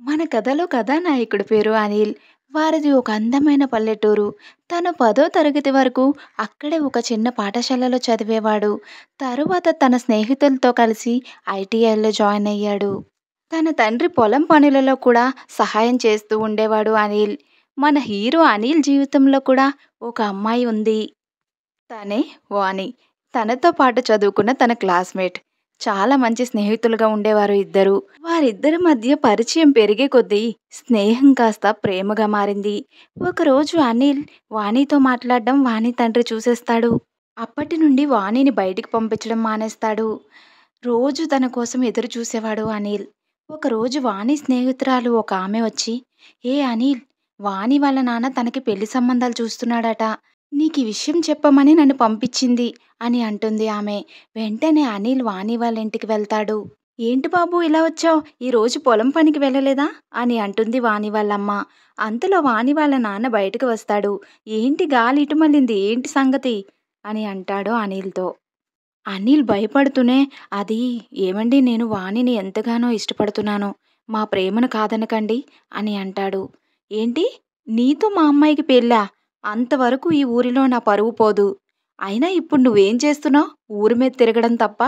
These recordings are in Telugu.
మన కథలో కథానాయకుడి పేరు అనిల్. వారిది ఒక అందమైన పల్లెటూరు. తను 10వ తరగతి వరకు అక్కడే ఒక చిన్న పాఠశాలలో చదివేవాడు. తరువాత తన స్నేహితులతో కలిసి ఐటీఐలో జాయిన్ అయ్యాడు. తన తండ్రి పొలం పనులలో కూడా సహాయం చేస్తూ ఉండేవాడు అనిల్. మన హీరో అనిల్ జీవితంలో కూడా ఒక అమ్మాయి ఉంది. తనే వాణి. తనతో పాటు చదువుకున్న తన క్లాస్‌మేట్. చాలా మంచి స్నేహితులుగా ఉండేవారు ఇద్దరు. వారిద్దరి మధ్య పరిచయం పెరిగే కొద్దీ స్నేహం కాస్త ప్రేమగా మారింది. ఒకరోజు అనిల్ వాణితో మాట్లాడడం వాణి తండ్రి చూసేస్తాడు. అప్పటి నుండి వాణిని బయటికి పంపించడం మానేస్తాడు. రోజు తన కోసం ఎదురు చూసేవాడు అనిల్. ఒకరోజు వాణి స్నేహితురాలు ఒక ఆమె వచ్చి, "ఏ అనిల్, వాణి వాళ్ళ నాన్న తనకి పెళ్లి సంబంధాలు చూస్తున్నాడట. నీకీ విషయం చెప్పమని నన్ను పంపించింది" అని అంటుంది ఆమె. వెంటనే అనిల్ వాణి వాళ్ళ ఇంటికి వెళ్తాడు. "ఏంటి బాబు ఇలా వచ్చావు? ఈరోజు పొలం పనికి వెళ్ళలేదా?" అని అంటుంది వాణి వాళ్ళమ్మ. అంతలో వాణి వాళ్ళ నాన్న బయటకు వస్తాడు. "ఏంటి గాలి ఇటు మళ్ళింది? ఏంటి సంగతి?" అని అంటాడు అనిల్‌తో. అనిల్ భయపడుతూనే, "అది ఏవండీ, నేను వాణిని ఎంతగానో ఇష్టపడుతున్నాను. మా ప్రేమను కాదనకండి" అని అంటాడు. "ఏంటి? నీతో మా అమ్మాయికి పెళ్ళా? అంతవరకు ఈ ఊరిలో నా పరువు పోదు. అయినా ఇప్పుడు నువ్వేం చేస్తున్నావు? ఊరి మీద తిరగడం తప్ప"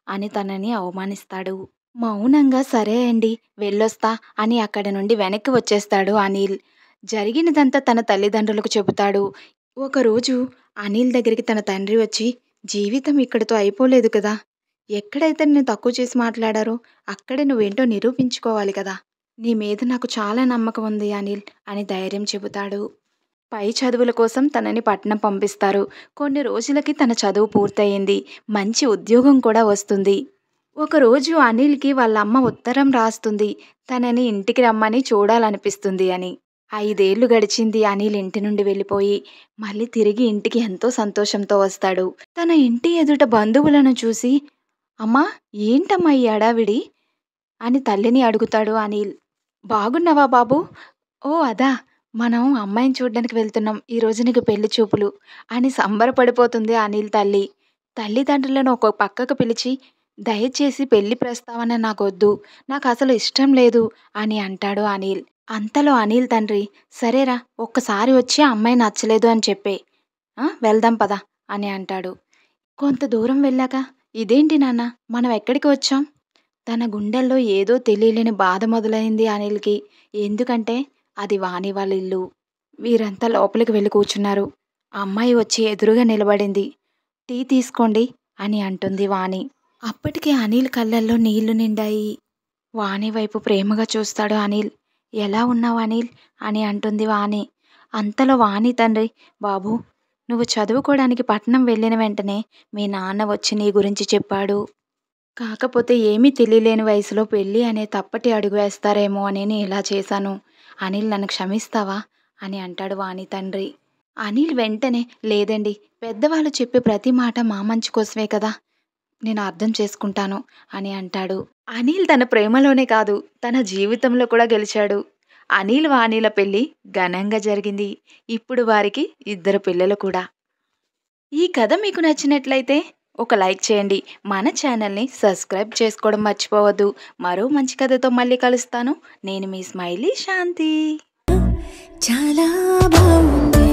అని తనని అవమానిస్తాడు. మౌనంగా "సరే అండి, వెళ్ళొస్తా" అని అక్కడి నుండి వెనక్కి వచ్చేస్తాడు అనిల్. జరిగినదంతా తన తల్లిదండ్రులకు చెబుతాడు. ఒకరోజు అనిల్ దగ్గరికి తన తండ్రి వచ్చి, "జీవితం ఇక్కడితో అయిపోలేదు కదా! ఎక్కడైతే నిన్ను తక్కువ చేసి మాట్లాడారో అక్కడే నువ్వేంటో నిరూపించుకోవాలి కదా! నీ మీద నాకు చాలా నమ్మకం ఉంది అనిల్" అని ధైర్యం చెబుతాడు. పై చదువుల కోసం తనని పట్నం పంపిస్తారు. కొన్ని రోజులకి తన చదువు పూర్తయింది. మంచి ఉద్యోగం కూడా వస్తుంది. ఒకరోజు అనిల్‌కి వాళ్ళ అమ్మ ఉత్తరం రాస్తుంది. తనని ఇంటికి రమ్మని చూడాలనిపిస్తుంది అని. 5 ఏళ్లు గడిచింది అనిల్ ఇంటి నుండి వెళ్ళిపోయి. మళ్ళీ తిరిగి ఇంటికి ఎంతో సంతోషంతో వస్తాడు. తన ఇంటి ఎదుట బంధువులను చూసి, "అమ్మా, ఏంటమ్మా ఈ హడావిడి?" అని తల్లిని అడుగుతాడు అనిల్. "బాగున్నావా బాబూ? ఓ అదా! మనం అమ్మాయిని చూడ్డానికి వెళ్తున్నాం. ఈరోజు నీకు పెళ్లి చూపులు" అని సంబరపడిపోతుంది అనిల్ తల్లి. తల్లిదండ్రులను ఒక పక్కకు పిలిచి, "దయచేసి పెళ్లి ప్రస్తావన నాకొద్దు. నాకసలు ఇష్టం లేదు" అని అంటాడు అనిల్. అంతలో అనిల్ తండ్రి, "సరేరా, ఒక్కసారి వచ్చి ఆ అమ్మాయి నచ్చలేదు అని చెప్పేయ్. వెళ్దాం పద" అని అంటాడు. కొంత దూరం వెళ్ళాక, "ఇదేంటి నాన్న, మనం ఎక్కడికి వచ్చాం?" తన గుండెల్లో ఏదో తెలియలేని బాధ మొదలైంది అనిల్‌కి. ఎందుకంటే అది వాణి వాళ్ళ ఇల్లు. వీరంతా లోపలికి వెళ్ళి కూర్చున్నారు. ఆ అమ్మాయి వచ్చి ఎదురుగా నిలబడింది. "టీ తీసుకోండి" అని అంటుంది వాణి. అప్పటికే అనిల్ కళ్ళల్లో నీళ్లు నిండాయి. వాణి వైపు ప్రేమగా చూస్తాడు అనిల్. "ఎలా ఉన్నావు అనిల్?" అని అంటుంది వాణి. అంతలో వాణి తండ్రి, "బాబూ, నువ్వు చదువుకోవడానికి పట్నం వెళ్ళిన వెంటనే మీ నాన్న వచ్చి నీ గురించి చెప్పాడు. కాకపోతే ఏమీ తెలియలేని వయసులో పెళ్ళి అనే తప్పటి అడుగు వేస్తారేమో అని నేను ఇలా చేశాను. అనిల్, నన్ను క్షమిస్తావా?" అని అంటాడు వాణి తండ్రి. అనిల్ వెంటనే, "లేదండి, పెద్దవాళ్ళు చెప్పే ప్రతి మాట మా మంచి కోసమే కదా! నేను అర్థం చేసుకుంటాను" అని అంటాడు. అనిల్ తన ప్రేమలోనే కాదు, తన జీవితంలో కూడా గెలిచాడు. అనిల్ వాణిల పెళ్లి ఘనంగా జరిగింది. ఇప్పుడు వారికి 2 పిల్లలు కూడా. ఈ కథ మీకు నచ్చినట్లయితే ఒక లైక్ చేయండి. మన ఛానల్‌ని సబ్స్క్రైబ్ చేసుకోవడం మర్చిపోవద్దు. మరో మంచి కథతో మళ్ళీ కలుస్తాను. నేను మీ స్మైలీ శాంతి. చాలా బాగుంది.